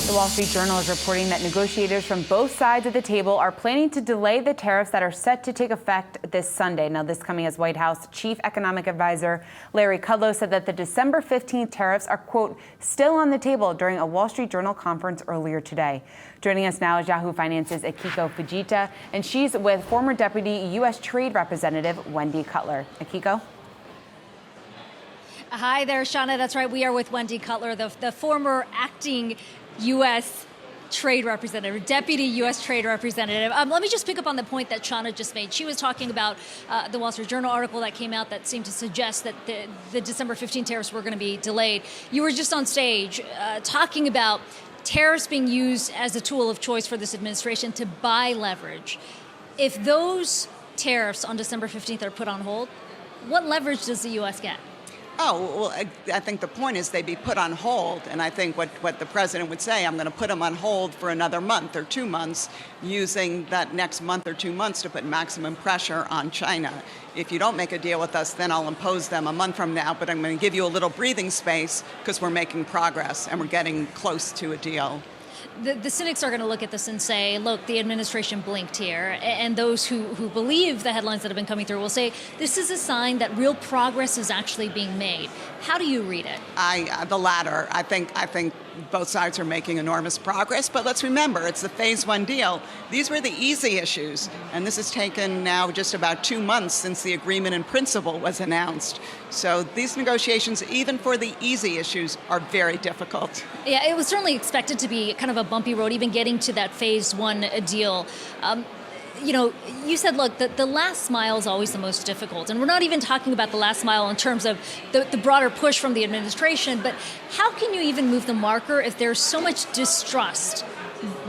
The Wall Street Journal is reporting that negotiators from both sides of the table are planning to delay the tariffs that are set to take effect this Sunday. Now, this coming as White House Chief Economic Advisor Larry Kudlow said that the December 15th tariffs are, quote, still on the table during a Wall Street Journal conference earlier today. Joining us now is Yahoo Finance's Aikiko Fujita, and she's with former Deputy U.S. Trade Representative Wendy Coutler. Aikiko? Hi there, Shauna. That's right. We are with Wendy Coutler, the former acting U.S. Trade Representative, Deputy U.S. Trade Representative. Let me just pick up on the point that Shauna just made. She was talking about the Wall Street Journal article that came out that seemed to suggest that the December 15 tariffs were going to be delayed. You were just on stage talking about tariffs being used as a tool of choice for this administration to buy leverage. If those tariffs on December 15th are put on hold, what leverage does the U.S. get? Oh, well, I think the point is they'd be put on hold. And I think what the president would say, I'm going to put them on hold for another month or 2 months, using that next month or 2 months to put maximum pressure on China. If you don't make a deal with us, then I'll impose them a month from now. But I'm going to give you a little breathing space because we're making progress and we're getting close to a deal. The cynics are going to look at this and say, look, the administration blinked here. And those who believe the headlines that have been coming through will say, this is a sign that real progress is actually being made. How do you read it? The latter. I think both sides are making enormous progress. But let's remember, it's the phase one deal. These were the easy issues. And this has taken now just about 2 months since the agreement in principle was announced. So these negotiations, even for the easy issues, are very difficult. Yeah, it was certainly expected to be kind of a bumpy road, even getting to that phase one deal. You know, you said, look, the last mile is always the most difficult. And we're not even talking about the last mile in terms of the broader push from the administration. But how can you even move the marker if there's so much distrust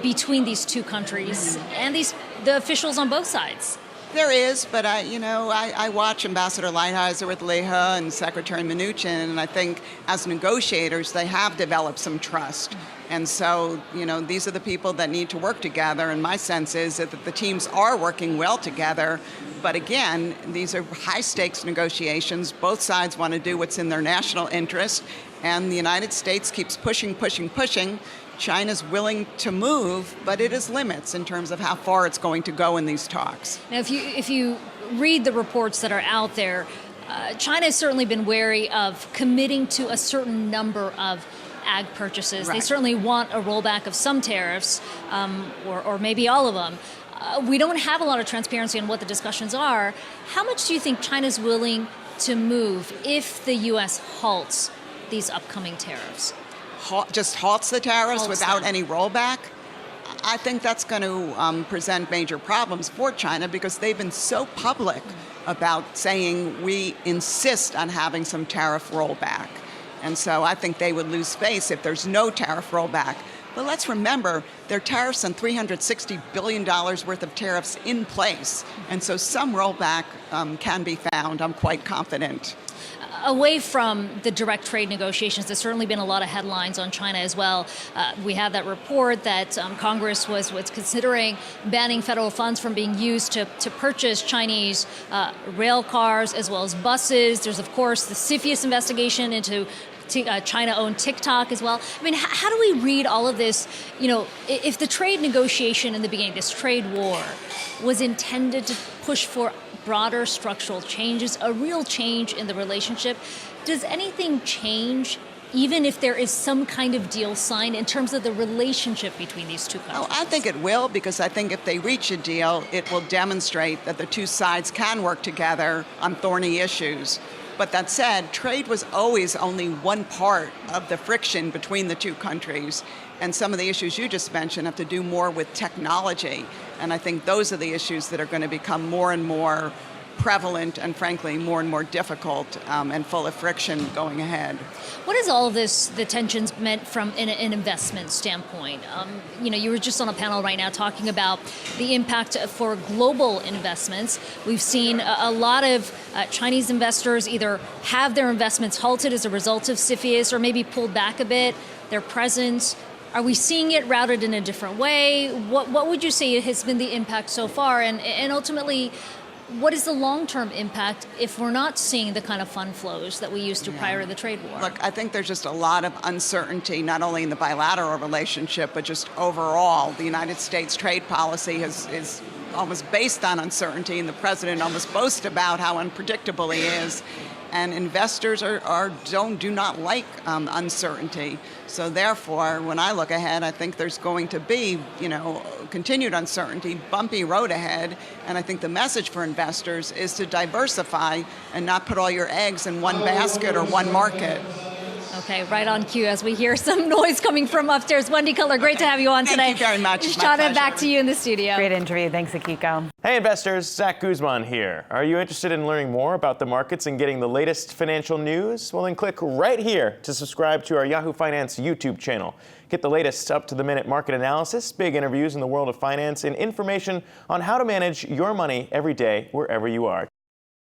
between these two countries and the officials on both sides? There is, but I watch Ambassador Lighthizer with Leha and Secretary Mnuchin, and I think as negotiators, they have developed some trust. And so, these are the people that need to work together, and my sense is that the teams are working well together. But again, these are high-stakes negotiations. Both sides want to do what's in their national interest, and the United States keeps pushing. China's willing to move, but it has limits in terms of how far it's going to go in these talks. Now, if you read the reports that are out there, China has certainly been wary of committing to a certain number of ag purchases. Right. They certainly want a rollback of some tariffs, or maybe all of them. We don't have a lot of transparency on what the discussions are. How much do you think China's willing to move if the U.S. halts these upcoming tariffs? Just halts the tariffs without any rollback? I think that's going to present major problems for China because they've been so public about saying we insist on having some tariff rollback. And so I think they would lose face if there's no tariff rollback. But let's remember, there are tariffs on $360 billion worth of tariffs in place. And so some rollback can be found, I'm quite confident. Away from the direct trade negotiations, there's certainly been a lot of headlines on China as well. We have that report that Congress was considering banning federal funds from being used to purchase Chinese rail cars as well as buses. There's, of course, the CFIUS investigation into China-owned TikTok as well. I mean, how do we read all of this? If the trade negotiation in the beginning, this trade war, was intended to push for broader structural changes, a real change in the relationship, does anything change even if there is some kind of deal signed in terms of the relationship between these two countries? Oh, I think it will, because I think if they reach a deal, it will demonstrate that the two sides can work together on thorny issues. But that said, trade was always only one part of the friction between the two countries. And some of the issues you just mentioned have to do more with technology. And I think those are the issues that are going to become more and more prevalent and, frankly, more and more difficult and full of friction going ahead. What has all of this, the tensions, meant from an investment standpoint? You were just on a panel right now talking about the impact for global investments. We've seen a lot of Chinese investors either have their investments halted as a result of CFIUS or maybe pulled back a bit, their presence. Are we seeing it routed in a different way? What would you say has been the impact so far? And ultimately, what is the long-term impact if we're not seeing the kind of fund flows that we used to prior to the trade war? Look, I think there's just a lot of uncertainty, not only in the bilateral relationship, but just overall. The United States trade policy is almost based on uncertainty, and the president almost boasts about how unpredictable he is. And investors do not like uncertainty. So therefore, when I look ahead, I think there's going to be, continued uncertainty, bumpy road ahead. And I think the message for investors is to diversify and not put all your eggs in one basket or one market. Okay, right on cue as we hear some noise coming from upstairs. Wendy Coutler, great to have you on today. Thank you very much. Shana, back to you in the studio. Great interview. Thanks, Aikiko. Hey investors, Zach Guzman here. Are you interested in learning more about the markets and getting the latest financial news? Well, then click right here to subscribe to our Yahoo Finance YouTube channel. Get the latest up-to-the-minute market analysis, big interviews in the world of finance, and information on how to manage your money every day wherever you are.